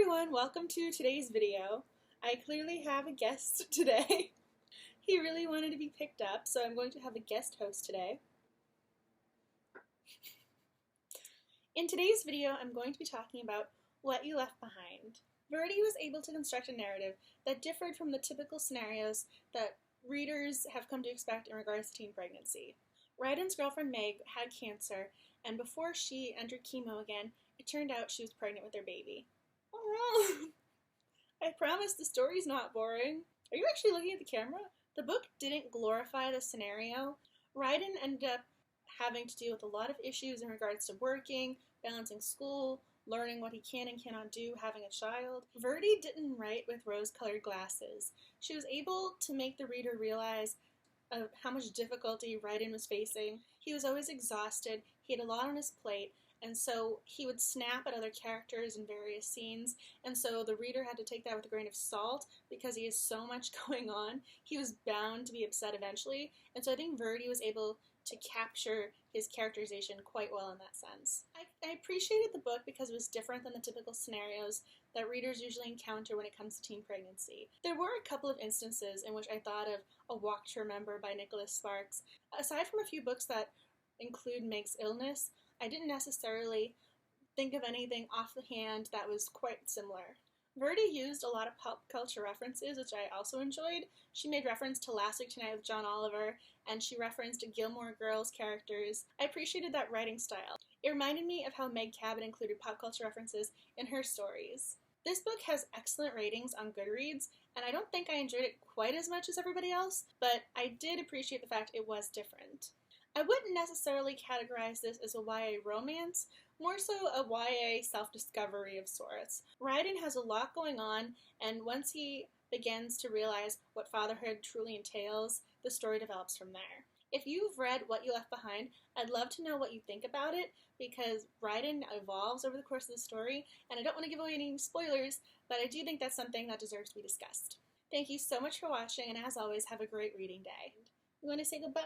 everyone, welcome to today's video. I clearly have a guest today. He really wanted to be picked up, so I'm going to have a guest host today. In today's video, I'm going to be talking about What You Left Behind. Verdi was able to construct a narrative that differed from the typical scenarios that readers have come to expect in regards to teen pregnancy. Ryden's girlfriend Meg had cancer, and before she entered chemo again, it turned out she was pregnant with their baby. Oh no! I promise the story's not boring. Are you actually looking at the camera? The book didn't glorify the scenario. Ryden ended up having to deal with a lot of issues in regards to working, balancing school, learning what he can and cannot do, having a child. Verdi didn't write with rose-colored glasses. She was able to make the reader realize how much difficulty Ryden was facing. He was always exhausted, he had a lot on his plate, and so he would snap at other characters in various scenes, and so the reader had to take that with a grain of salt because he has so much going on. He was bound to be upset eventually, and so I think Verdi was able to capture his characterization quite well in that sense. I appreciated the book because it was different than the typical scenarios that readers usually encounter when it comes to teen pregnancy. There were a couple of instances in which I thought of A Walk to Remember by Nicholas Sparks. Aside from a few books that include Meg's illness, I didn't necessarily think of anything off the hand that was quite similar. Verdi used a lot of pop culture references, which I also enjoyed. She made reference to Last Week Tonight with John Oliver, and she referenced Gilmore Girls characters. I appreciated that writing style. It reminded me of how Meg Cabot included pop culture references in her stories. This book has excellent ratings on Goodreads, and I don't think I enjoyed it quite as much as everybody else, but I did appreciate the fact it was different. I wouldn't necessarily categorize this as a YA romance, more so a YA self-discovery of sorts. Ryden has a lot going on, and once he begins to realize what fatherhood truly entails, the story develops from there. If you've read What You Left Behind, I'd love to know what you think about it, because Ryden evolves over the course of the story, and I don't want to give away any spoilers, but I do think that's something that deserves to be discussed. Thank you so much for watching, and as always, have a great reading day. You want to say goodbye?